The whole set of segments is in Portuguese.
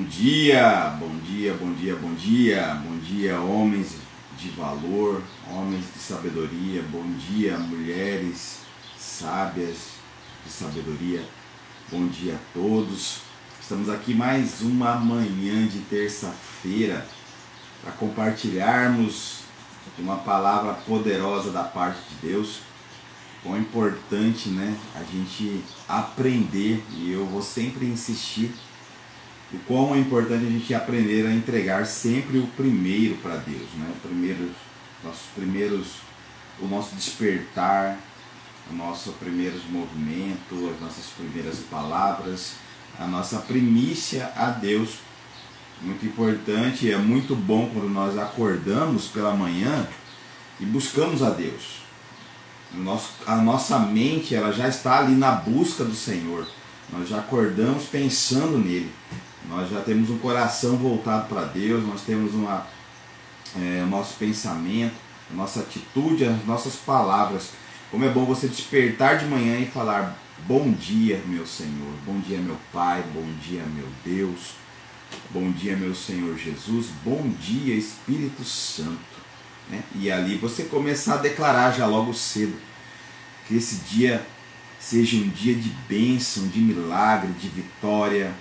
dia, bom dia, bom dia, bom dia, bom dia, homens de valor, homens de sabedoria, bom dia, mulheres sábias de sabedoria, bom dia a todos. Estamos aqui mais uma manhã de terça-feira para compartilharmos uma palavra poderosa da parte de Deus. Quão importante, né, a gente aprender, e eu vou sempre insistir, o quão é importante a gente aprender a entregar sempre o primeiro para Deus, né? O nosso despertar, o nosso primeiros movimentos, as nossas primeiras palavras, a nossa primícia a Deus. Muito importante, é muito bom quando nós acordamos pela manhã e buscamos a Deus. A nossa mente ela já está ali na busca do Senhor. Nós já acordamos pensando nele. Nós já temos um coração voltado para Deus. Nós temos o nosso pensamento, a nossa atitude, as nossas palavras. Como é bom você despertar de manhã e falar: bom dia, meu Senhor. Bom dia, meu Pai. Bom dia, meu Deus. Bom dia, meu Senhor Jesus. Bom dia, Espírito Santo. E ali você começar a declarar já logo cedo que esse dia seja um dia de bênção, de milagre, de vitória,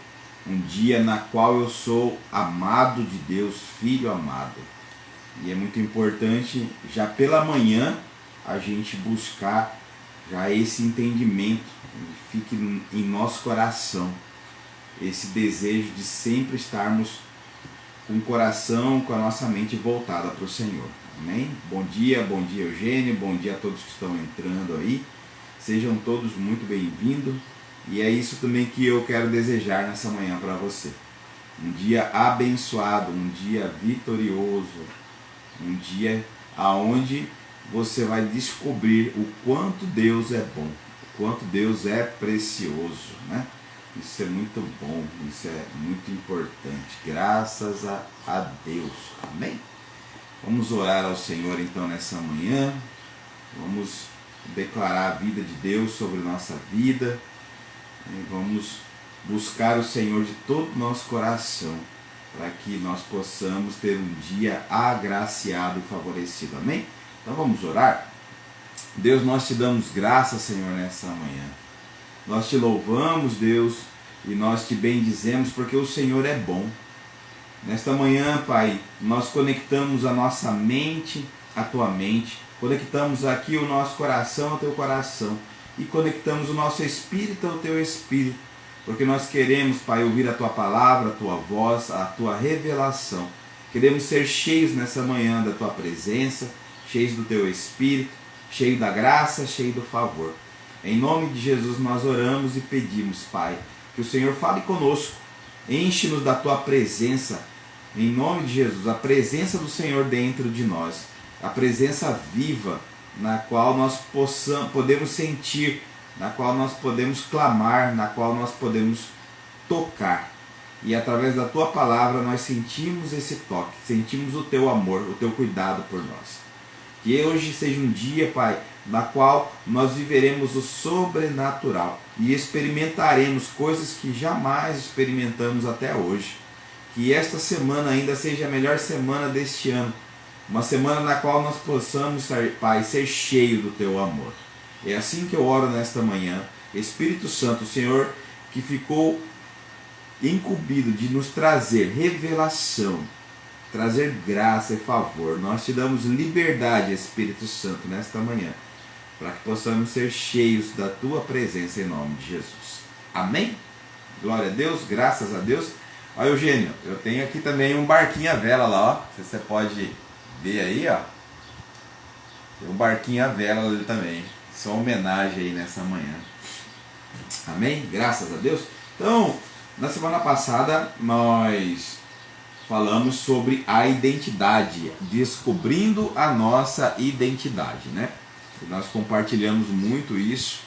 um dia na qual eu sou amado de Deus, filho amado. E é muito importante já pela manhã a gente buscar já esse entendimento, que fique em nosso coração esse desejo de sempre estarmos com o coração, com a nossa mente voltada para o Senhor. Amém? Bom dia Eugênio, bom dia a todos que estão entrando aí. Sejam todos muito bem-vindos. E é isso também que eu quero desejar nessa manhã para você. Um dia abençoado, um dia vitorioso, um dia aonde você vai descobrir o quanto Deus é bom, o quanto Deus é precioso, né? Isso é muito bom, isso é muito importante. Graças a Deus. Amém? Vamos orar ao Senhor então nessa manhã. Vamos declarar a vida de Deus sobre nossa vida. E vamos buscar o Senhor de todo o nosso coração, para que nós possamos ter um dia agraciado e favorecido. Amém? Então vamos orar. Deus, nós te damos graças, Senhor, nessa manhã. Nós te louvamos, Deus, e nós te bendizemos porque o Senhor é bom. Nesta manhã, Pai, nós conectamos a nossa mente à tua mente, conectamos aqui o nosso coração ao teu coração e conectamos o nosso espírito ao teu espírito, porque nós queremos, Pai, ouvir a tua palavra, a tua voz, a tua revelação. Queremos ser cheios nessa manhã da tua presença, cheios do teu espírito, cheios da graça, cheios do favor. Em nome de Jesus nós oramos e pedimos, Pai, que o Senhor fale conosco, enche-nos da tua presença, em nome de Jesus, a presença do Senhor dentro de nós, a presença viva, na qual nós podemos sentir, na qual nós podemos clamar, na qual nós podemos tocar. E através da tua palavra nós sentimos esse toque, sentimos o teu amor, o teu cuidado por nós. Que hoje seja um dia, Pai, na qual nós viveremos o sobrenatural e experimentaremos coisas que jamais experimentamos até hoje. Que esta semana ainda seja a melhor semana deste ano, uma semana na qual nós possamos, Pai, ser cheio do teu amor. É assim que eu oro nesta manhã. Espírito Santo, o Senhor que ficou incumbido de nos trazer revelação, trazer graça e favor, nós te damos liberdade, Espírito Santo, nesta manhã, para que possamos ser cheios da tua presença em nome de Jesus. Amém? Glória a Deus, graças a Deus. Olha, Eugênio, eu tenho aqui também um barquinho à vela lá, ó. Você pode ver aí, ó. Tem um barquinho à vela ali também. Só uma homenagem aí nessa manhã. Amém? Graças a Deus. Então, na semana passada nós falamos sobre a identidade, descobrindo a nossa identidade, né? E nós compartilhamos muito isso,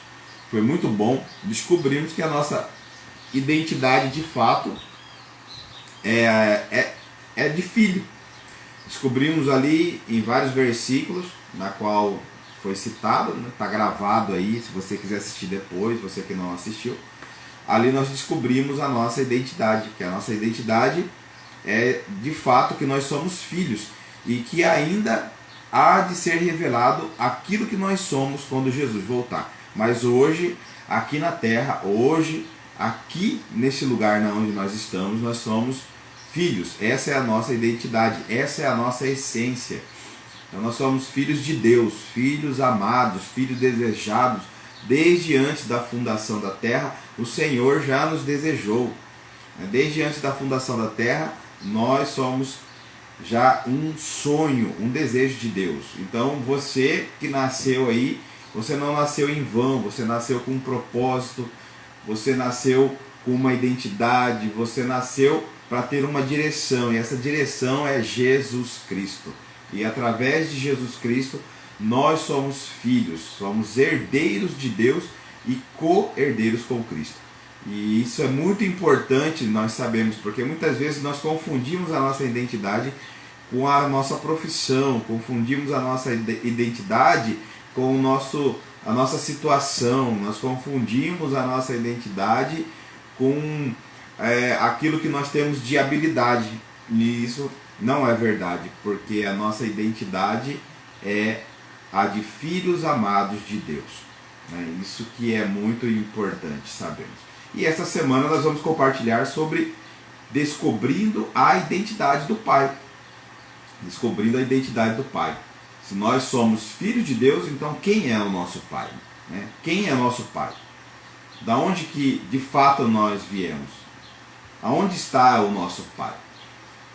foi muito bom. Descobrimos que a nossa identidade de fato é de filho. Descobrimos ali em vários versículos, na qual foi citado, está gravado aí, se você quiser assistir depois, você que não assistiu, ali nós descobrimos a nossa identidade, que a nossa identidade é de fato que nós somos filhos e que ainda há de ser revelado aquilo que nós somos quando Jesus voltar. Mas hoje, aqui na terra, hoje, aqui nesse lugar onde nós estamos, nós somos filhos. Essa é a nossa identidade, essa é a nossa essência. Então nós somos filhos de Deus, filhos amados, filhos desejados. Desde antes da fundação da terra, o Senhor já nos desejou. Desde antes da fundação da terra, nós somos já um sonho, um desejo de Deus. Então você que nasceu aí, você não nasceu em vão, você nasceu com um propósito, você nasceu com uma identidade, você nasceu para ter uma direção, e essa direção é Jesus Cristo. E através de Jesus Cristo, nós somos filhos, somos herdeiros de Deus e co-herdeiros com Cristo. E isso é muito importante, nós sabemos, porque muitas vezes nós confundimos a nossa identidade com a nossa profissão, confundimos a nossa identidade com a nossa situação, nós confundimos a nossa identidade com aquilo que nós temos de habilidade. E isso não é verdade, porque a nossa identidade é a de filhos amados de Deus. Isso que é muito importante sabermos. E essa semana nós vamos compartilhar sobre descobrindo a identidade do Pai. Descobrindo a identidade do Pai. Se nós somos filhos de Deus, então quem é o nosso Pai? Quem é o nosso Pai? Da onde que de fato nós viemos? Aonde está o nosso Pai?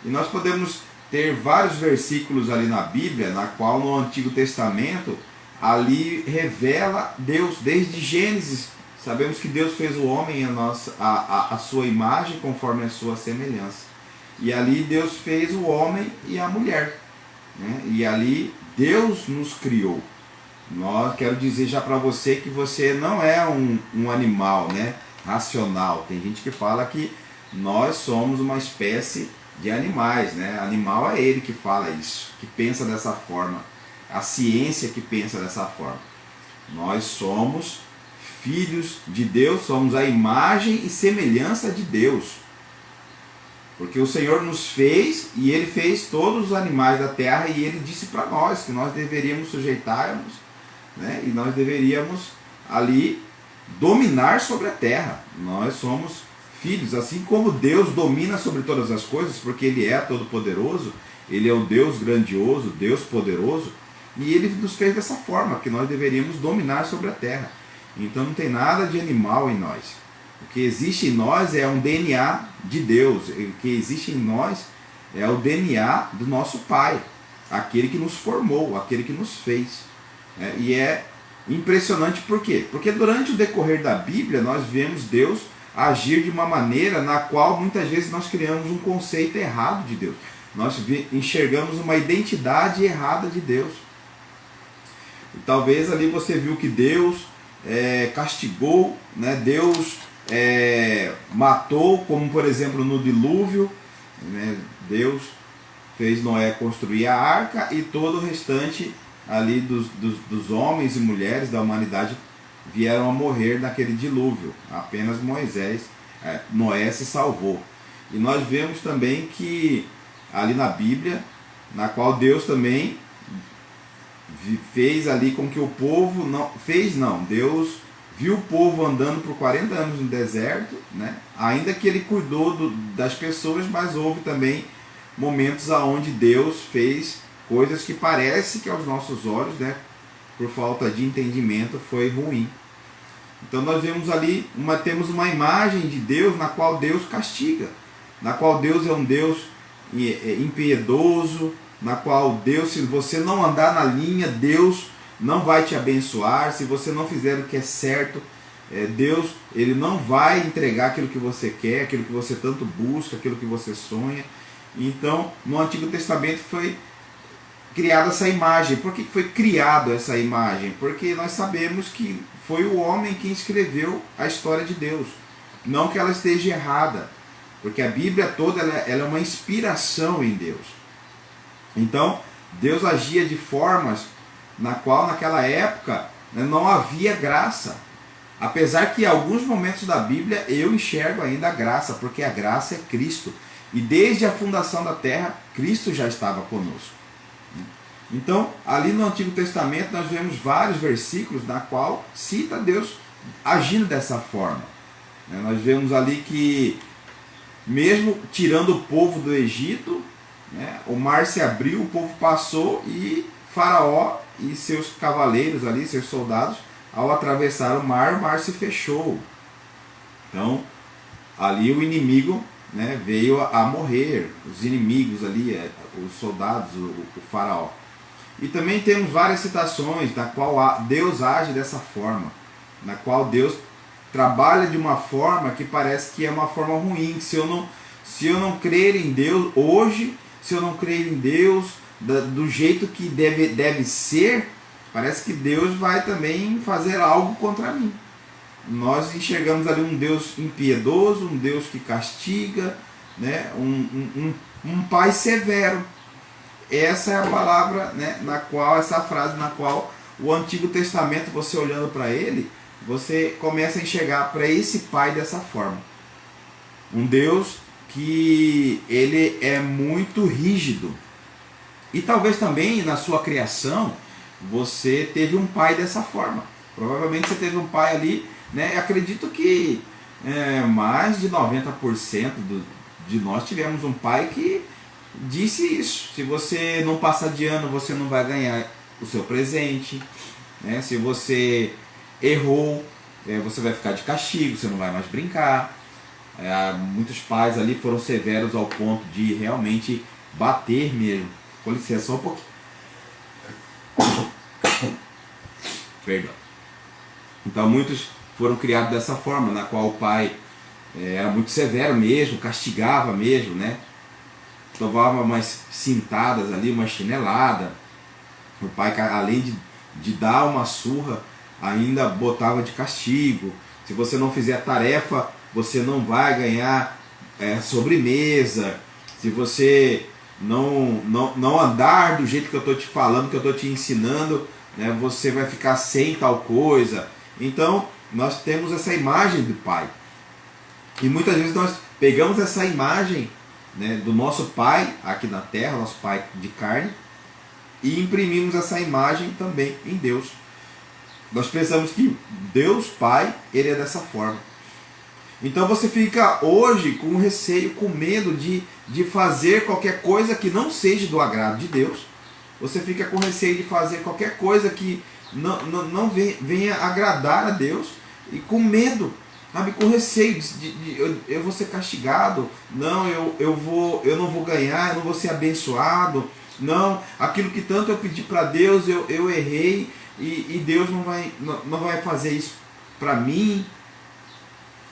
E nós podemos ter vários versículos ali na Bíblia, na qual no Antigo Testamento, ali revela Deus, desde Gênesis. Sabemos que Deus fez o homem a sua imagem, conforme a sua semelhança. E ali Deus fez o homem e a mulher. E ali Deus nos criou. Quero dizer já para você que você não é um animal, racional. Tem gente que fala que nós somos uma espécie de animais, Animal é ele que fala isso, que pensa dessa forma. A ciência que pensa dessa forma. Nós somos filhos de Deus, somos a imagem e semelhança de Deus. Porque o Senhor nos fez e Ele fez todos os animais da terra e Ele disse para nós que nós deveríamos sujeitar-nos, e nós deveríamos ali dominar sobre a terra. Nós somos filhos, assim como Deus domina sobre todas as coisas, porque Ele é todo-poderoso, Ele é o Deus grandioso, Deus poderoso, e Ele nos fez dessa forma, que nós deveríamos dominar sobre a terra. Então não tem nada de animal em nós. O que existe em nós é um DNA de Deus. O que existe em nós é o DNA do nosso Pai, aquele que nos formou, aquele que nos fez. E é impressionante por quê? Porque durante o decorrer da Bíblia nós vemos Deus agir de uma maneira na qual muitas vezes nós criamos um conceito errado de Deus. Nós enxergamos uma identidade errada de Deus. E talvez ali você viu que Deus castigou, Deus matou, como por exemplo no dilúvio, Deus fez Noé construir a arca e todo o restante ali dos homens e mulheres da humanidade vieram a morrer naquele dilúvio. Apenas Noé se salvou. E nós vemos também que ali na Bíblia, na qual Deus também fez ali com que o povo, Deus viu o povo andando por 40 anos no deserto, ainda que Ele cuidou das pessoas, mas houve também momentos onde Deus fez coisas que parece que aos nossos olhos, por falta de entendimento, foi ruim. Então nós vemos ali, temos uma imagem de Deus na qual Deus castiga, na qual Deus é um Deus impiedoso, na qual Deus, se você não andar na linha, Deus não vai te abençoar. Se você não fizer o que é certo, Deus, Ele não vai entregar aquilo que você quer, aquilo que você tanto busca, aquilo que você sonha. Então, no Antigo Testamento foi criada essa imagem. Por que foi criada essa imagem? Porque nós sabemos que foi o homem quem escreveu a história de Deus. Não que ela esteja errada, porque a Bíblia toda ela é uma inspiração em Deus. Então, Deus agia de formas na qual naquela época não havia graça. Apesar que em alguns momentos da Bíblia eu enxergo ainda a graça, porque a graça é Cristo. E desde a fundação da terra, Cristo já estava conosco. Então, ali no Antigo Testamento, nós vemos vários versículos na qual cita Deus agindo dessa forma. Nós vemos ali que, mesmo tirando o povo do Egito, o mar se abriu, o povo passou e Faraó e seus cavaleiros ali, seus soldados, ao atravessar o mar se fechou. Então, ali o inimigo veio a morrer, os inimigos ali, os soldados, o Faraó. E também temos várias citações na qual Deus age dessa forma, na qual Deus trabalha de uma forma que parece que é uma forma ruim. Se eu não crer em Deus hoje, se eu não crer em Deus do jeito que deve ser, parece que Deus vai também fazer algo contra mim. Nós enxergamos ali um Deus impiedoso, um Deus que castiga, um pai severo. Essa é a palavra, essa frase na qual o Antigo Testamento, você olhando para ele, você começa a enxergar para esse pai dessa forma. Um Deus que ele é muito rígido. E talvez também na sua criação você teve um pai dessa forma. Provavelmente você teve um pai ali, acredito que mais de 90% de nós tivemos um pai que disse isso: se você não passar de ano, você não vai ganhar o seu presente, se você errou, você vai ficar de castigo, você não vai mais brincar. Muitos pais ali foram severos ao ponto de realmente bater mesmo. Com licença, só um pouquinho. Perdão. Então muitos foram criados dessa forma, na qual o pai era muito severo mesmo, castigava mesmo, tomava umas cintadas ali, uma chinelada. O pai, além de dar uma surra, ainda botava de castigo. Se você não fizer a tarefa, você não vai ganhar sobremesa. Se você não andar do jeito que eu estou te falando, que eu estou te ensinando, você vai ficar sem tal coisa. Então nós temos essa imagem do pai. E muitas vezes nós pegamos essa imagem do nosso pai aqui na terra, nosso pai de carne, e imprimimos essa imagem também em Deus. Nós pensamos que Deus Pai, ele é dessa forma. Então você fica hoje com receio, com medo de fazer qualquer coisa que não seja do agrado de Deus. Você fica com receio de fazer qualquer coisa que não venha agradar a Deus, e com medo, sabe, com receio de eu vou ser castigado, não, eu não vou ganhar, eu não vou ser abençoado, não, aquilo que tanto eu pedi para Deus, eu errei, e Deus não vai fazer isso para mim.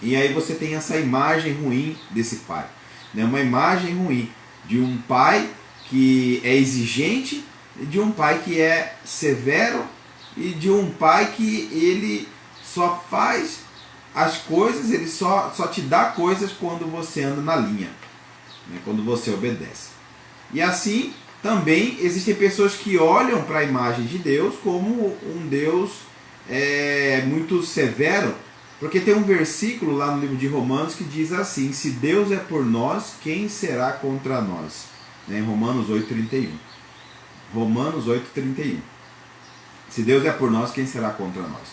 E aí você tem essa imagem ruim desse pai, uma imagem ruim de um pai que é exigente, de um pai que é severo, e de um pai que ele só faz as coisas, ele só te dá coisas quando você anda na linha, quando você obedece. E assim também existem pessoas que olham para a imagem de Deus como um Deus muito severo, porque tem um versículo lá no livro de Romanos que diz assim: se Deus é por nós, quem será contra nós? Romanos 8,31. Romanos 8,31. Se Deus é por nós, quem será contra nós?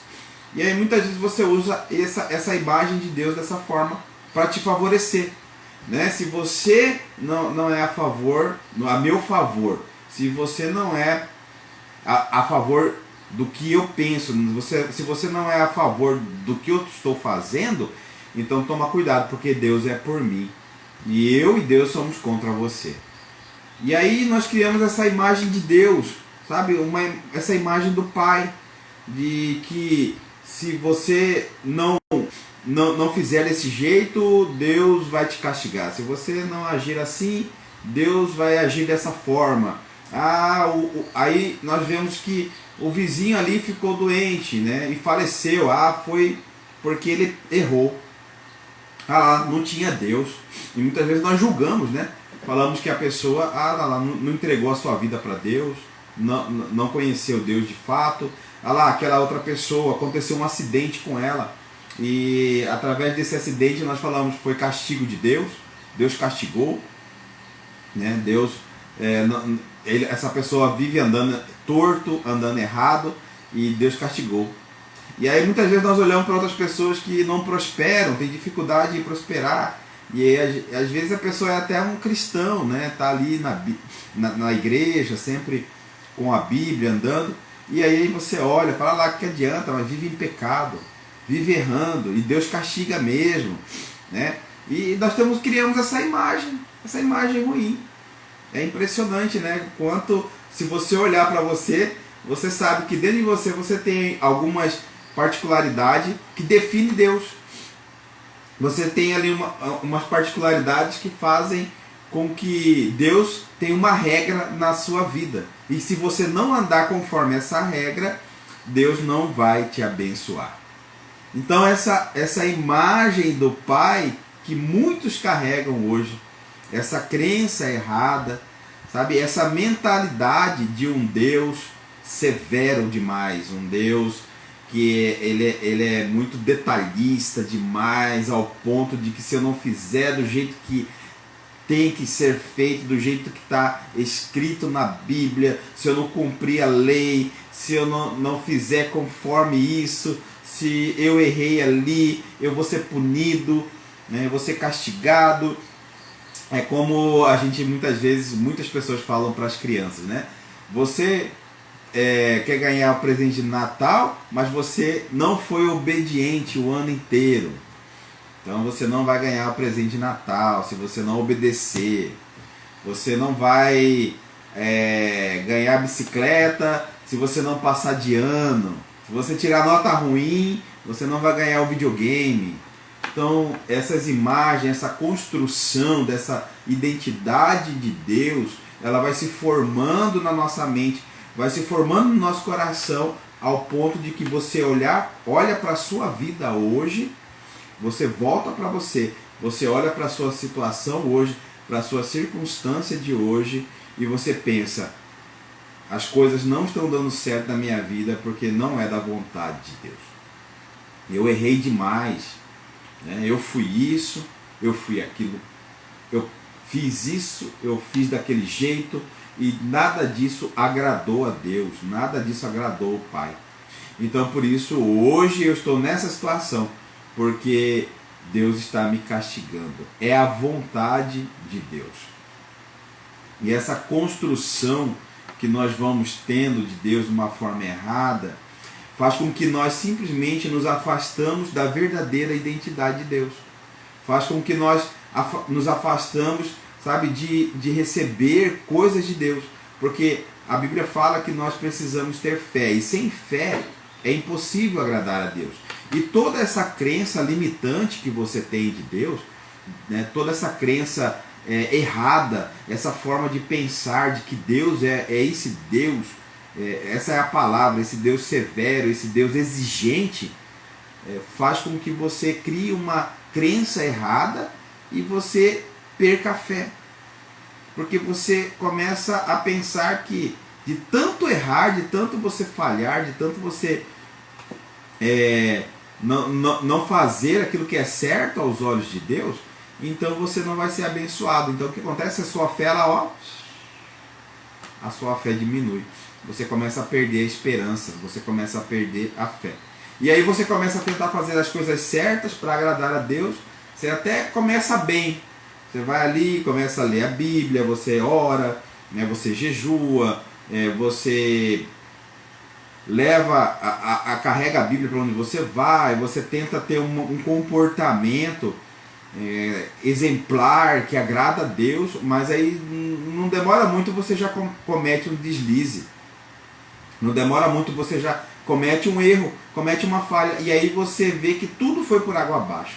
E aí muitas vezes você usa essa imagem de Deus dessa forma para te favorecer. Se você não é a meu favor, se você não é a favor do que eu penso, se você não é a favor do que eu estou fazendo, então toma cuidado, porque Deus é por mim. E eu e Deus somos contra você. E aí nós criamos essa imagem de Deus, sabe? Essa imagem do Pai, de que se você não fizer desse jeito, Deus vai te castigar. Se você não agir assim, Deus vai agir dessa forma. Aí nós vemos que o vizinho ali ficou doente, e faleceu. Foi porque ele errou. Não tinha Deus. E muitas vezes nós julgamos, falamos que a pessoa não entregou a sua vida para Deus, não conheceu Deus de fato. Aquela outra pessoa, aconteceu um acidente com ela, e através desse acidente nós falamos que foi castigo de Deus. Deus castigou, né? Deus, essa pessoa vive andando torto, andando errado, e Deus castigou. E aí muitas vezes nós olhamos para outras pessoas que não prosperam, têm dificuldade em prosperar, e aí, às vezes a pessoa é até um cristão, né? Tá ali na igreja, sempre com a Bíblia, andando, e aí você olha, fala lá que adianta, mas vive em pecado, vive errando, e Deus castiga mesmo, né? E nós criamos essa imagem ruim. É impressionante, né? Quanto, se você olhar para você, você sabe que dentro de você tem algumas particularidades que definem Deus. Você tem ali umas particularidades que fazem com que Deus tenha uma regra na sua vida. E se você não andar conforme essa regra, Deus não vai te abençoar. Então essa imagem do Pai que muitos carregam hoje, essa crença errada, sabe? Essa mentalidade de um Deus severo demais, um Deus que ele é muito detalhista demais, ao ponto de que se eu não fizer do jeito que tem que ser feito, do jeito que está escrito na Bíblia, se eu não cumprir a lei, se eu não fizer conforme isso, se eu errei ali, eu vou ser punido, né? Eu vou ser castigado. É como a gente muitas pessoas falam para as crianças, né? Você quer ganhar o presente de Natal, mas você não foi obediente o ano inteiro. Então você não vai ganhar o presente de Natal se você não obedecer. Você não vai ganhar bicicleta se você não passar de ano. Se você tirar nota ruim, você não vai ganhar o videogame. Então essas imagens, essa construção dessa identidade de Deus, ela vai se formando na nossa mente, vai se formando no nosso coração, ao ponto de que você olha para a sua vida hoje, você volta para você olha para a sua situação hoje, para a sua circunstância de hoje, e você pensa, as coisas não estão dando certo na minha vida porque não é da vontade de Deus. Eu errei demais, né? Eu fui isso, eu fui aquilo, eu fiz isso, eu fiz daquele jeito, e nada disso agradou a Deus, nada disso agradou o Pai. Então por isso hoje eu estou nessa situação, porque Deus está me castigando. É a vontade de Deus. E essa construção que nós vamos tendo de Deus de uma forma errada, faz com que nós simplesmente nos afastamos da verdadeira identidade de Deus. Faz com que nós nos afastamos, sabe, de receber coisas de Deus. Porque a Bíblia fala que nós precisamos ter fé. E sem fé é impossível agradar a Deus. E toda essa crença limitante que você tem de Deus, né, toda essa crença errada, essa forma de pensar de que Deus é esse Deus, essa é a palavra, esse Deus severo, esse Deus exigente, faz com que você crie uma crença errada e você perca a fé. Porque você começa a pensar que de tanto errar, de tanto você falhar, de tanto você não fazer aquilo que é certo aos olhos de Deus, então você não vai ser abençoado. Então o que acontece? A sua fé, a sua fé diminui. Você começa a perder a esperança, você começa a perder a fé. E aí você começa a tentar fazer as coisas certas para agradar a Deus. Você até começa bem. Você vai ali, começa a ler a Bíblia, você ora, né, você jejua, você carrega a Bíblia para onde você vai, você tenta ter um comportamento exemplar, que agrada a Deus, mas aí não demora muito, você já comete um deslize. Não demora muito, você já comete um erro, comete uma falha, e aí você vê que tudo foi por água abaixo.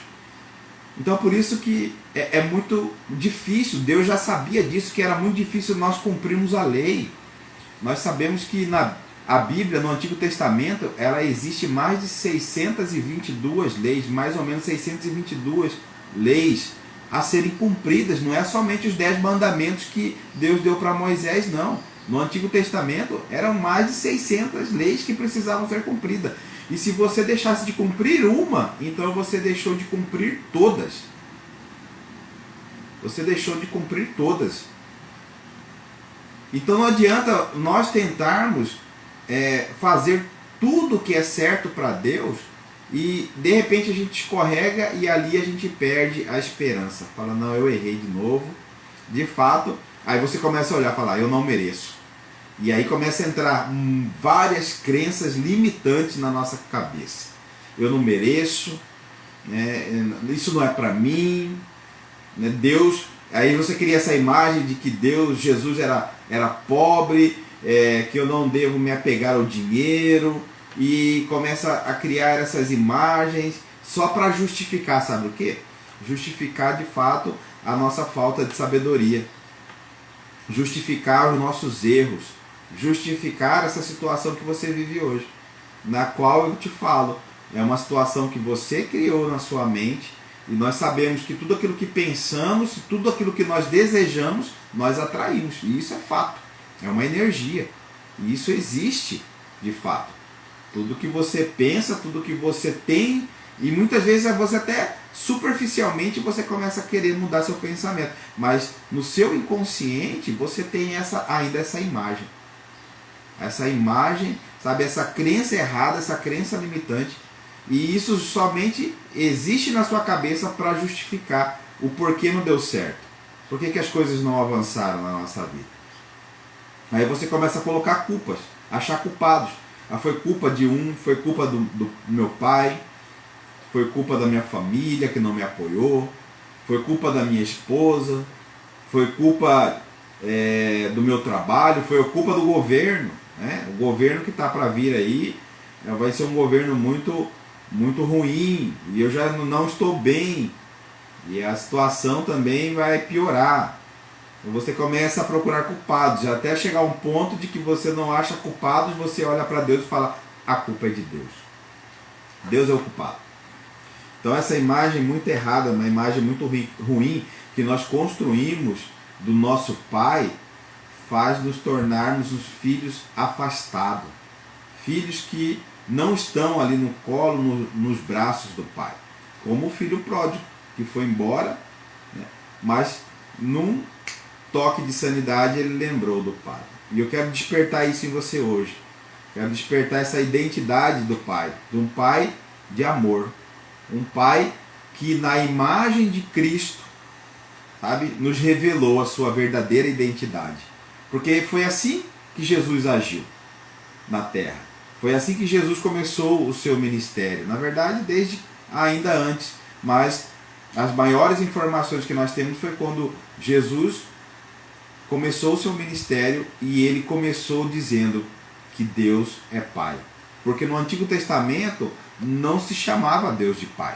Então por isso que é muito difícil, Deus já sabia disso, que era muito difícil nós cumprirmos a lei. Nós sabemos que a Bíblia, no Antigo Testamento, ela existe mais de 622 leis, mais ou menos 622 leis a serem cumpridas. Não é somente os 10 mandamentos que Deus deu para Moisés, não. No Antigo Testamento eram mais de 600 leis que precisavam ser cumpridas. E se você deixasse de cumprir uma, então você deixou de cumprir todas. Você deixou de cumprir todas. Então não adianta nós tentarmos fazer tudo que é certo para Deus e de repente a gente escorrega e ali a gente perde a esperança. Fala, não, eu errei de novo. De fato, aí você começa a olhar e falar, eu não mereço. E aí começa a entrar várias crenças limitantes na nossa cabeça. Eu não mereço, né? Isso não é para mim, né? Deus, aí você cria essa imagem de que Deus, Jesus era pobre, que eu não devo me apegar ao dinheiro, e começa a criar essas imagens só para justificar, sabe o quê? Justificar de fato a nossa falta de sabedoria, justificar os nossos erros, justificar essa situação que você vive hoje, na qual eu te falo, é uma situação que você criou na sua mente, e nós sabemos que tudo aquilo que pensamos, tudo aquilo que nós desejamos, nós atraímos, e isso é fato, é uma energia, e isso existe de fato. Tudo que você pensa, tudo que você tem, e muitas vezes você até superficialmente você começa a querer mudar seu pensamento, mas no seu inconsciente você tem ainda essa imagem. Essa imagem, sabe, essa crença errada, essa crença limitante, e isso somente existe na sua cabeça para justificar o porquê não deu certo. Por que as coisas não avançaram na nossa vida? Aí você começa a colocar culpas, achar culpados. Foi culpa de foi culpa do meu pai, foi culpa da minha família que não me apoiou, foi culpa da minha esposa, foi culpa do meu trabalho, foi culpa do governo, né? O governo que está para vir aí vai ser um governo muito, muito ruim, e eu já não estou bem, e a situação também vai piorar. Você começa a procurar culpados, até chegar a um ponto de que você não acha culpados, você olha para Deus e fala, a culpa é de Deus. Deus é o culpado. Então essa imagem muito errada, uma imagem muito ruim que nós construímos do nosso Pai, faz nos tornarmos os filhos afastados. Filhos que não estão ali no colo, nos braços do Pai. Como o filho pródigo, que foi embora, né? Mas num toque de sanidade ele lembrou do Pai. E eu quero despertar isso em você hoje. Quero despertar essa identidade do Pai. De um Pai de amor. Um Pai que na imagem de Cristo, sabe, nos revelou a sua verdadeira identidade. Porque foi assim que Jesus agiu na terra. Foi assim que Jesus começou o seu ministério. Na verdade, desde ainda antes. Mas as maiores informações que nós temos foi quando Jesus começou o seu ministério, e ele começou dizendo que Deus é Pai. Porque no Antigo Testamento não se chamava Deus de Pai.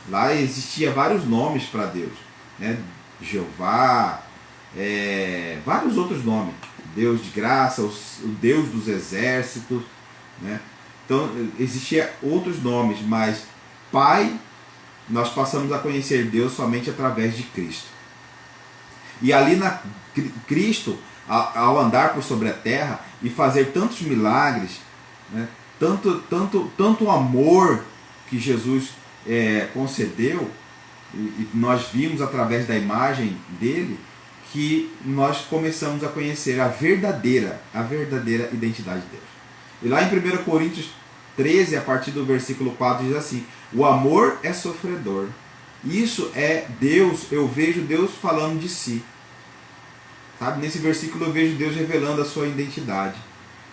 Lá existia vários nomes para Deus, né? Jeová, vários outros nomes. Deus de graça, o Deus dos exércitos, né? Então existia outros nomes, mas Pai, nós passamos a conhecer Deus somente através de Cristo. E ali Cristo, ao andar por sobre a terra e fazer tantos milagres, né, tanto amor que Jesus concedeu, e nós vimos através da imagem dele, que nós começamos a conhecer a verdadeira identidade de Deus. E lá em 1 Coríntios 13, a partir do versículo 4, diz assim, o amor é sofredor. Isso é Deus, eu vejo Deus falando de si. Sabe? Nesse versículo eu vejo Deus revelando a sua identidade,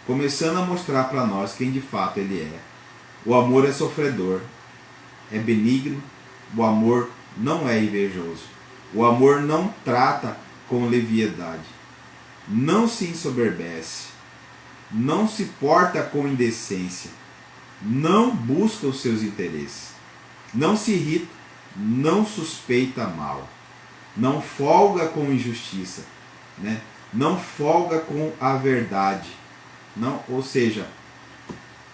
começando a mostrar para nós quem de fato Ele é. O amor é sofredor, é benigno, o amor não é invejoso, o amor não trata com leviandade, não se ensoberbece, não se porta com indecência, não busca os seus interesses, não se irrita, não suspeita mal, não folga com injustiça, né? Não folga com a verdade, não, ou seja,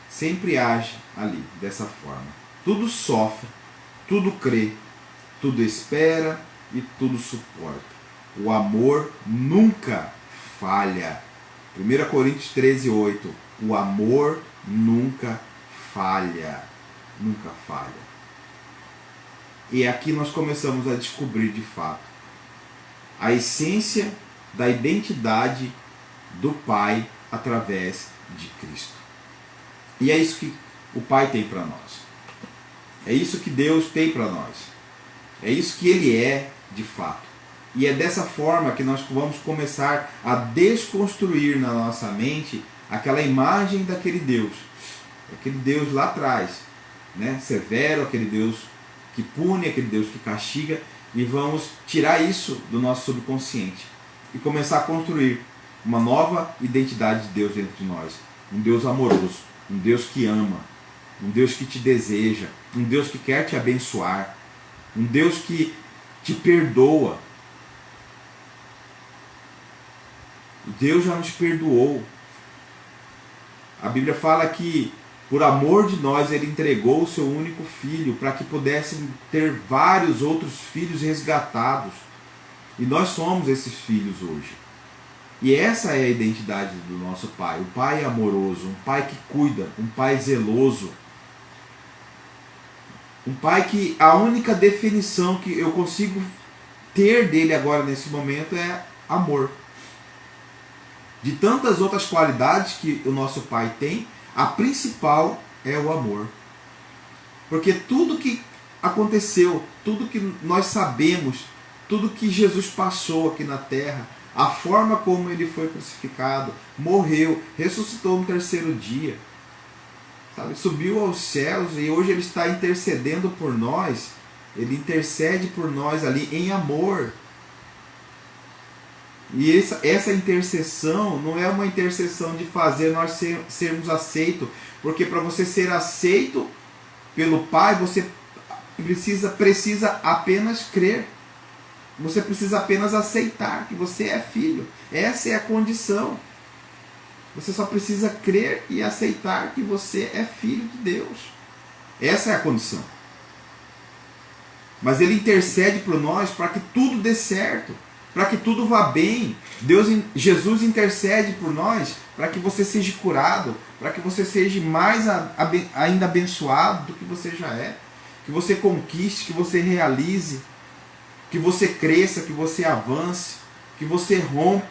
sempre age ali dessa forma. Tudo sofre, tudo crê, tudo espera e tudo suporta. O amor nunca falha. 1 Coríntios 13, 8. O amor nunca falha, nunca falha. E aqui nós começamos a descobrir de fato a essência da identidade do Pai através de Cristo. E é isso que o Pai tem para nós. É isso que Deus tem para nós. É isso que Ele é de fato. E é dessa forma que nós vamos começar a desconstruir na nossa mente aquela imagem daquele Deus. Aquele Deus lá atrás, né? Severo, aquele Deus que pune, aquele Deus que castiga. E vamos tirar isso do nosso subconsciente e começar a construir uma nova identidade de Deus dentro de nós. Um Deus amoroso, um Deus que ama, um Deus que te deseja, um Deus que quer te abençoar, um Deus que te perdoa. Deus já nos perdoou. A Bíblia fala que por amor de nós Ele entregou o seu único filho para que pudéssemos ter vários outros filhos resgatados. E nós somos esses filhos hoje. E essa é a identidade do nosso Pai. O Pai amoroso, um Pai que cuida, um Pai zeloso. Um Pai que a única definição que eu consigo ter dele agora nesse momento é amor. De tantas outras qualidades que o nosso Pai tem, a principal é o amor. Porque tudo que aconteceu, tudo que nós sabemos, tudo que Jesus passou aqui na terra, a forma como Ele foi crucificado, morreu, ressuscitou no terceiro dia, sabe? Subiu aos céus e hoje Ele está intercedendo por nós. Ele intercede por nós ali em amor. E essa intercessão não é uma intercessão de fazer nós sermos aceitos, porque para você ser aceito pelo Pai, você precisa apenas crer. Você precisa apenas aceitar que você é filho. Essa é a condição. Você só precisa crer e aceitar que você é filho de Deus. Essa é a condição. Mas Ele intercede por nós para que tudo dê certo, para que tudo vá bem. Jesus intercede por nós para que você seja curado, para que você seja mais ainda abençoado do que você já é, que você conquiste, que você realize, que você cresça, que você avance, que você rompa.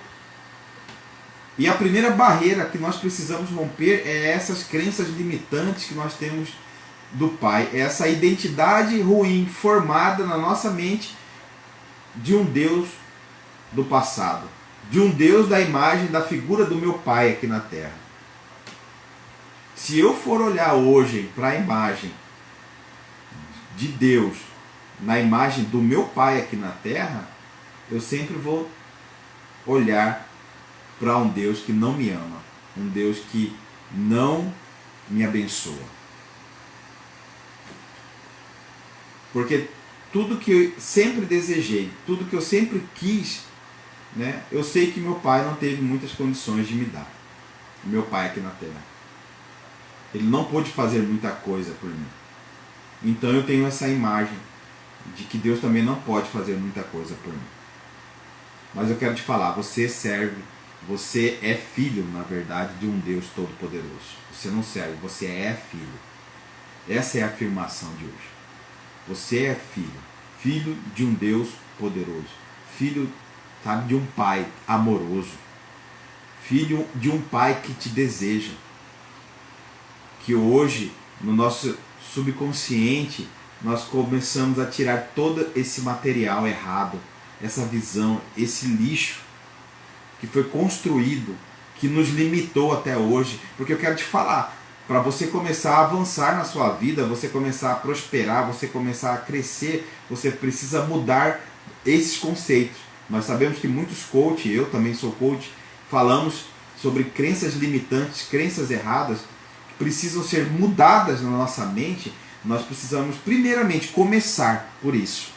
E a primeira barreira que nós precisamos romper é essas crenças limitantes que nós temos do Pai, é essa identidade ruim formada na nossa mente de um Deus do passado, de um Deus da imagem, da figura do meu Pai aqui na terra. Se eu for olhar hoje para a imagem de Deus, na imagem do meu Pai aqui na terra, eu sempre vou olhar para um Deus que não me ama, um Deus que não me abençoa. Porque tudo que eu sempre desejei, tudo que eu sempre quis, né, eu sei que meu pai não teve muitas condições de me dar. Meu pai aqui na terra. Ele não pôde fazer muita coisa por mim. Então eu tenho essa imagem de que Deus também não pode fazer muita coisa por mim. Mas eu quero te falar, você você é filho, na verdade, de um Deus Todo-Poderoso. Você não serve, você é filho. Essa é a afirmação de hoje. Você é filho, filho de um Deus poderoso, filho, sabe, de um Pai amoroso, filho de um Pai que te deseja. Que hoje, no nosso subconsciente, nós começamos a tirar todo esse material errado, essa visão, esse lixo que foi construído, que nos limitou até hoje. Porque eu quero te falar, para você começar a avançar na sua vida, você começar a prosperar, você começar a crescer, você precisa mudar esses conceitos. Nós sabemos que muitos coaches, eu também sou coach, falamos sobre crenças limitantes, crenças erradas, que precisam ser mudadas na nossa mente. Nós precisamos primeiramente começar por isso.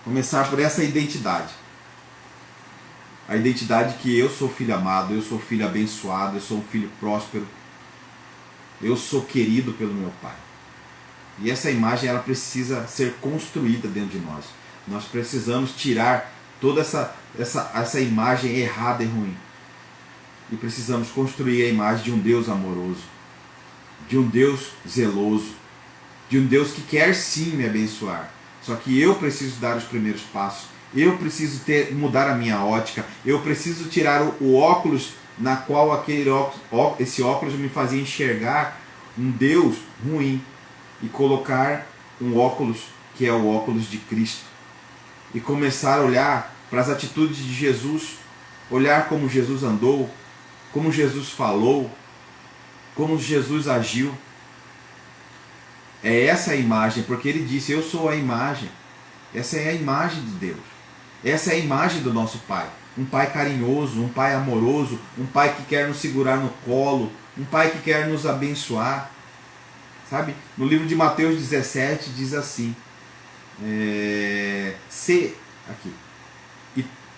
Começar por essa identidade. A identidade que eu sou filho amado, eu sou filho abençoado, eu sou um filho próspero. Eu sou querido pelo meu Pai. E essa imagem, ela precisa ser construída dentro de nós. Nós precisamos tirar toda essa imagem errada e ruim. E precisamos construir a imagem de um Deus amoroso. de um Deus zeloso, de um Deus que quer sim me abençoar. Só que eu preciso dar os primeiros passos. Eu preciso mudar a minha ótica. Eu preciso tirar o óculos na qual esse óculos me fazia enxergar um Deus ruim e colocar um óculos que é o óculos de Cristo. E começar a olhar para as atitudes de Jesus, olhar como Jesus andou, como Jesus falou, como Jesus agiu. É essa a imagem, porque ele disse, eu sou a imagem. Essa é a imagem de Deus. Essa é a imagem do nosso Pai. Um Pai carinhoso, um Pai amoroso, um Pai que quer nos segurar no colo, um Pai que quer nos abençoar. Sabe? No livro de Mateus 17 diz assim,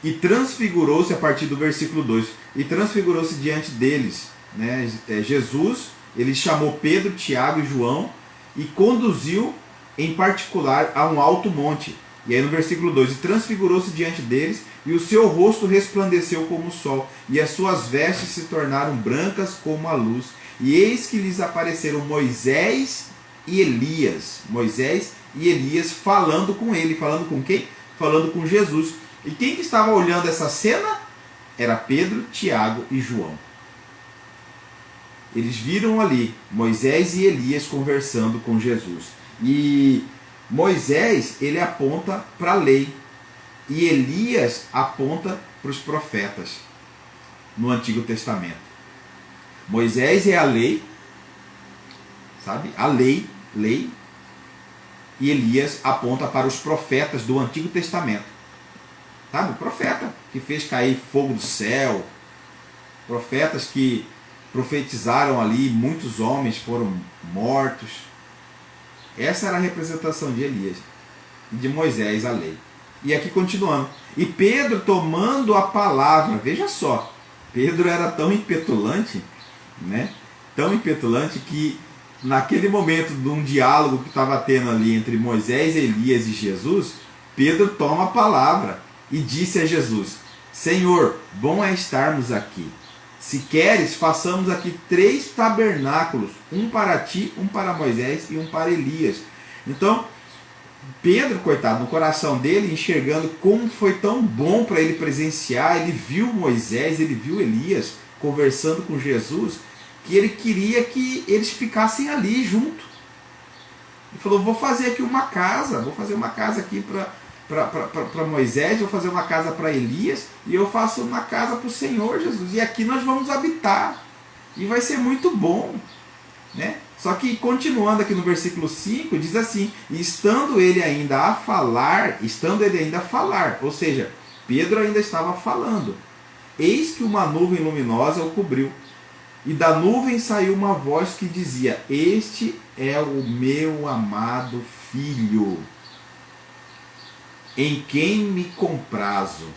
e transfigurou-se a partir do versículo 2, e transfigurou-se diante deles, né? Jesus, ele chamou Pedro, Tiago e João e conduziu em particular a um alto monte. E aí no versículo 2, e transfigurou-se diante deles, e o seu rosto resplandeceu como o sol, e as suas vestes se tornaram brancas como a luz. E eis que lhes apareceram Moisés e Elias. Moisés e Elias falando com ele. Falando com quem? Falando com Jesus. E quem que estava olhando essa cena? Era Pedro, Tiago e João. Eles viram ali Moisés e Elias conversando com Jesus. E Moisés, ele aponta para a lei. E Elias aponta para os profetas no Antigo Testamento. Moisés é a lei, sabe? A lei. E Elias aponta para os profetas do Antigo Testamento. Sabe? O profeta que fez cair fogo do céu. Profetas que profetizaram ali, muitos homens foram mortos. Essa era a representação de Elias e de Moisés, a lei. E aqui continuando. E Pedro tomando a palavra, veja só, Pedro era tão impetulante, né? Tão impetulante que naquele momento de um diálogo que estava tendo ali entre Moisés, Elias e Jesus, Pedro toma a palavra e disse a Jesus, Senhor, bom é estarmos aqui. Se queres, façamos aqui 3 tabernáculos, um para ti, um para Moisés e um para Elias. Então, Pedro, coitado, no coração dele, enxergando como foi tão bom para ele presenciar, ele viu Moisés, ele viu Elias conversando com Jesus, que ele queria que eles ficassem ali junto. Ele falou, vou fazer aqui uma casa, vou fazer uma casa aqui para Moisés, vou fazer uma casa para Elias, e eu faço uma casa para o Senhor Jesus, e aqui nós vamos habitar, e vai ser muito bom, né? Só que continuando aqui no versículo 5, diz assim, e estando ele ainda a falar, ou seja, Pedro ainda estava falando, eis que uma nuvem luminosa o cobriu, e da nuvem saiu uma voz que dizia, este é o meu amado filho, em quem me comprazo.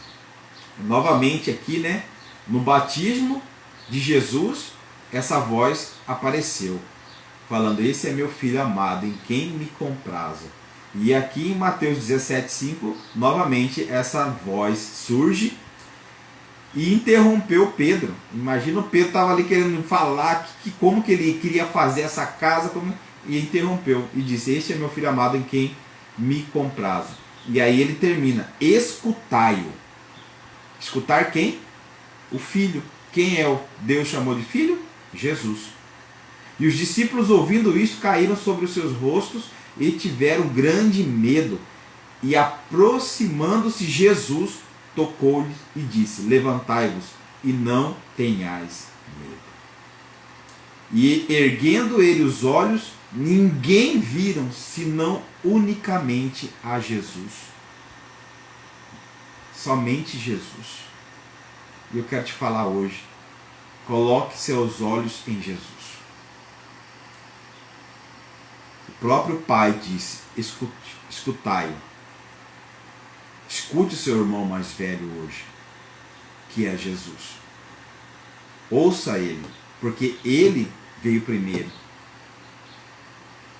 Novamente aqui, né, no batismo de Jesus, essa voz apareceu, falando, esse é meu filho amado, em quem me comprazo. E aqui em Mateus 17,5, novamente essa voz surge e interrompeu Pedro. Imagina o Pedro estava ali querendo falar como que ele queria fazer essa casa, e interrompeu e disse, este é meu filho amado, em quem me comprazo. E aí ele termina, escutai-o. Escutar quem? O filho. Quem é o Deus chamou de filho? Jesus. E os discípulos, ouvindo isso, caíram sobre os seus rostos e tiveram grande medo. E aproximando-se Jesus, tocou-lhe e disse, levantai-vos e não tenhais medo. E erguendo ele os olhos, ninguém viram, senão unicamente a Jesus. Somente Jesus. E eu quero te falar hoje, coloque seus olhos em Jesus. O próprio Pai disse, escutai-o. Escute o seu irmão mais velho hoje, que é Jesus. Ouça ele, porque ele veio primeiro.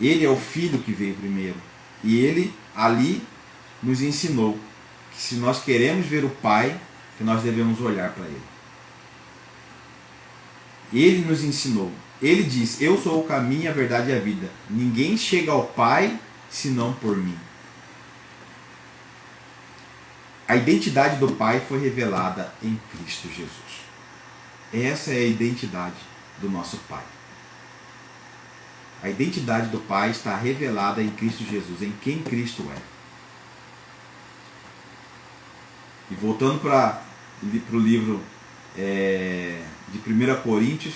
Ele é o filho que veio primeiro. E ele ali nos ensinou que se nós queremos ver o Pai, que nós devemos olhar para ele. Ele nos ensinou Ele diz: eu sou o caminho, a verdade e a vida. Ninguém chega ao Pai senão por mim. A identidade do Pai foi revelada em Cristo Jesus. Essa é a identidade do nosso Pai. A identidade do Pai está revelada em Cristo Jesus, em quem Cristo é. E voltando para o livro de 1 Coríntios,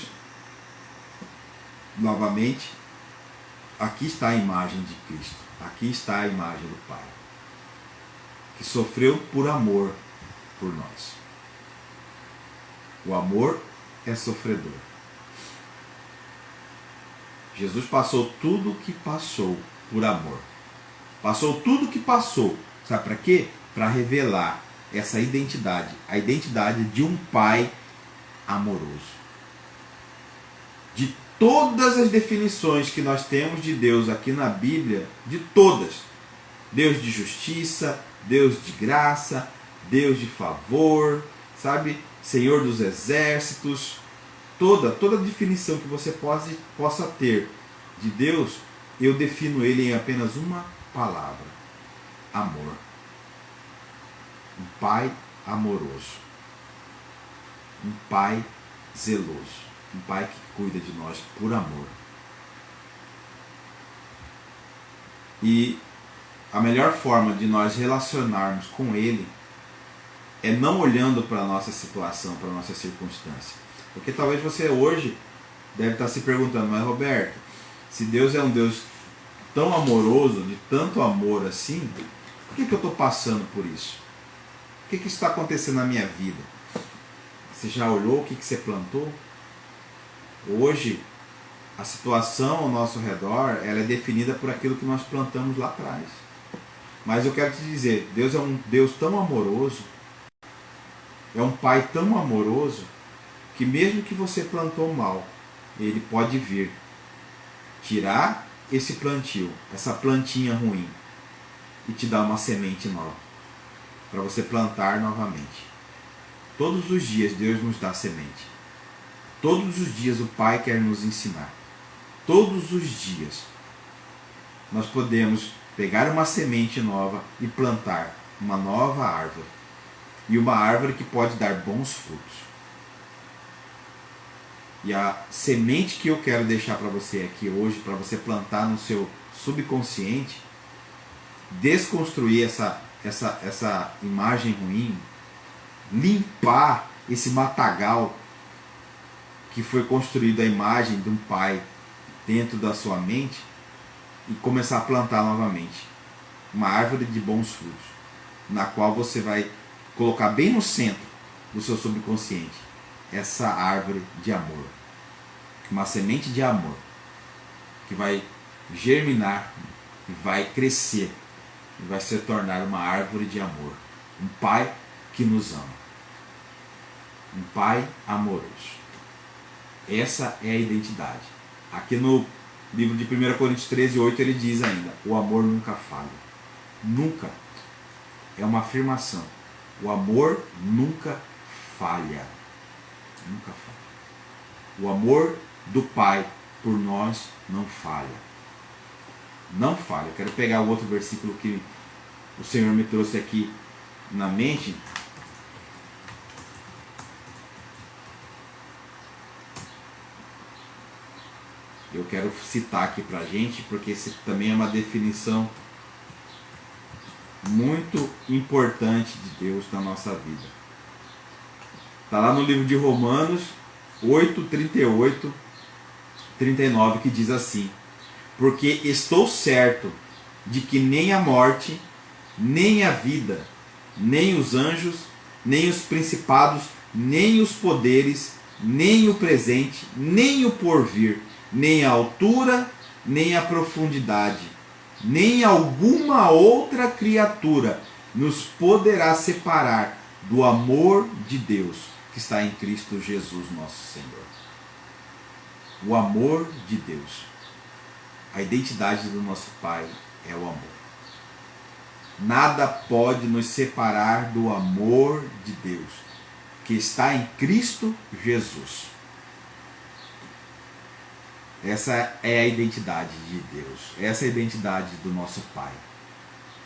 novamente, aqui está a imagem de Cristo, aqui está a imagem do Pai, que sofreu por amor por nós. O amor é sofredor. Jesus passou tudo o que passou por amor. Passou tudo o que passou. Sabe para quê? Para revelar essa identidade, a identidade de um Pai amoroso. De todas as definições que nós temos de Deus aqui na Bíblia, de todas, Deus de justiça, Deus de graça, Deus de favor, sabe? Senhor dos exércitos, toda definição que você possa ter de Deus, eu defino ele em apenas uma palavra: amor. Um Pai amoroso, um Pai zeloso, um Pai que cuida de nós por amor. E a melhor forma de nós relacionarmos com Ele é não olhando para a nossa situação, para a nossa circunstância. Porque talvez você hoje deve estar se perguntando: mas Roberto, se Deus é um Deus tão amoroso, de tanto amor assim, por que eu estou passando por isso? O que está acontecendo na minha vida? Você já olhou o que você plantou? Hoje, a situação ao nosso redor, ela é definida por aquilo que nós plantamos lá atrás. Mas eu quero te dizer, Deus é um Deus tão amoroso, é um Pai tão amoroso, que mesmo que você plantou mal, Ele pode vir tirar esse plantio, essa plantinha ruim, e te dar uma semente nova, para você plantar novamente. Todos os dias Deus nos dá semente. Todos os dias o Pai quer nos ensinar. Todos os dias nós podemos pegar uma semente nova e plantar uma nova árvore. E uma árvore que pode dar bons frutos. E a semente que eu quero deixar para você aqui hoje, para você plantar no seu subconsciente, desconstruir essa imagem ruim, limpar esse matagal que foi construído a imagem de um Pai dentro da sua mente e começar a plantar novamente uma árvore de bons frutos, na qual você vai colocar bem no centro do seu subconsciente essa árvore de amor, uma semente de amor que vai germinar e vai crescer e vai se tornar uma árvore de amor, um Pai que nos ama, um Pai amoroso. Essa é a identidade. Aqui no livro de 1 Coríntios 13:8 ele diz ainda: o amor nunca falha. Nunca. É uma afirmação. O amor nunca falha. Nunca falha. O amor do Pai por nós não falha. Não falha. Eu quero pegar o outro versículo que o Senhor me trouxe aqui na mente. Eu quero citar aqui pra gente, porque esse também é uma definição muito importante de Deus na nossa vida. Está lá no livro de Romanos 8, 38, 39, que diz assim: porque estou certo de que nem a morte, nem a vida, nem os anjos, nem os principados, nem os poderes, nem o presente, nem o porvir, nem a altura, nem a profundidade, nem alguma outra criatura nos poderá separar do amor de Deus que está em Cristo Jesus nosso Senhor. O amor de Deus. A identidade do nosso Pai é o amor. Nada pode nos separar do amor de Deus que está em Cristo Jesus. Essa é a identidade de Deus. Essa é a identidade do nosso Pai.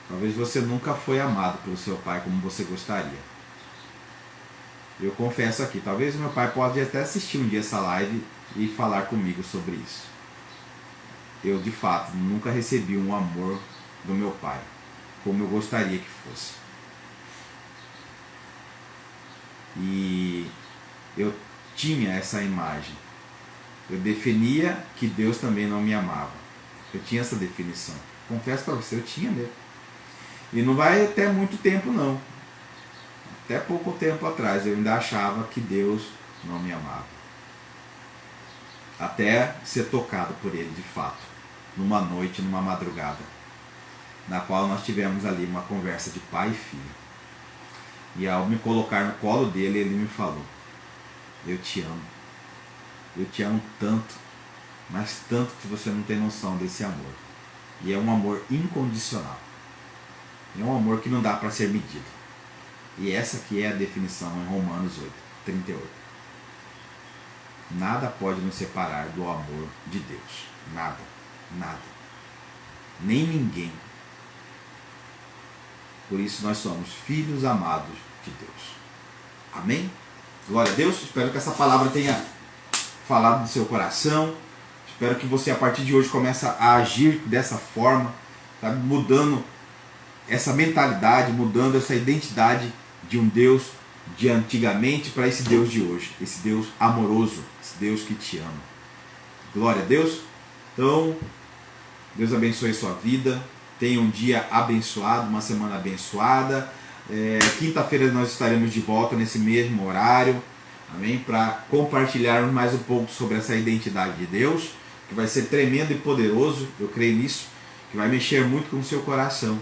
Talvez você nunca foi amado pelo seu pai como você gostaria. Eu confesso aqui, talvez meu pai pode até assistir um dia essa live e falar comigo sobre isso. Eu, de fato, nunca recebi um amor do meu pai como eu gostaria que fosse. E eu tinha essa imagem. Eu definia que Deus também não me amava. Eu tinha essa definição. Confesso para você, eu tinha mesmo. E não vai até muito tempo não. Até pouco tempo atrás eu ainda achava que Deus não me amava. Até ser tocado por Ele de fato. Numa noite, numa madrugada. Na qual nós tivemos ali uma conversa de pai e filho. E ao me colocar no colo dele, ele me falou: eu te amo. Eu te amo tanto, mas tanto que você não tem noção desse amor. E é um amor incondicional. É um amor que não dá para ser medido. E essa aqui é a definição em Romanos 8:38. Nada pode nos separar do amor de Deus. Nada. Nada. Nem ninguém. Por isso nós somos filhos amados de Deus. Amém? Glória a Deus. Espero que essa palavra tenha falado do seu coração. Espero que você a partir de hoje comece a agir dessa forma, sabe? Mudando essa mentalidade, mudando essa identidade de um Deus de antigamente para esse Deus de hoje. Esse Deus amoroso, esse Deus que te ama. Glória a Deus. Então, Deus abençoe a sua vida. Tenha um dia abençoado, uma semana abençoada. Quinta-feira nós estaremos de volta nesse mesmo horário. Amém? Para compartilharmos mais um pouco sobre essa identidade de Deus, que vai ser tremendo e poderoso, eu creio nisso, que vai mexer muito com o seu coração.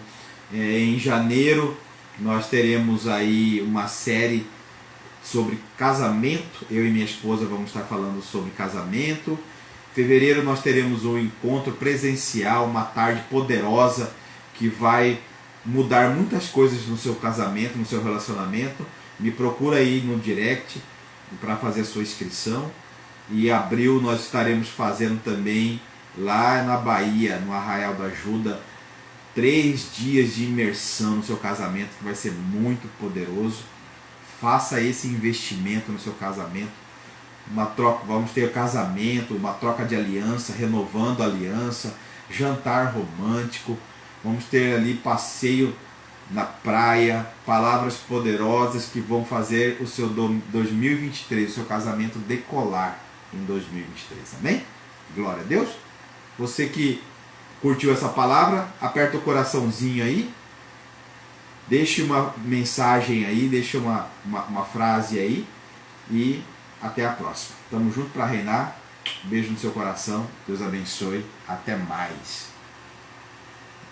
Em janeiro nós teremos aí uma série sobre casamento. Eu e minha esposa vamos estar falando sobre casamento. Em fevereiro nós teremos um encontro presencial, uma tarde poderosa que vai mudar muitas coisas no seu casamento, no seu relacionamento. Me procura aí no direct para fazer a sua inscrição. E em abril nós estaremos fazendo também lá na Bahia, no Arraial da Ajuda, 3 dias de imersão no seu casamento, que vai ser muito poderoso. Faça esse investimento no seu casamento. Uma troca, vamos ter casamento, uma troca de aliança, renovando a aliança, jantar romântico, vamos ter ali passeio na praia, palavras poderosas que vão fazer o seu 2023, o seu casamento decolar em 2023, amém? Glória a Deus. Você que curtiu essa palavra, aperta o coraçãozinho aí, deixe uma mensagem aí, deixe uma frase aí e até a próxima. Tamo junto para reinar. Beijo no seu coração. Deus abençoe. Até mais.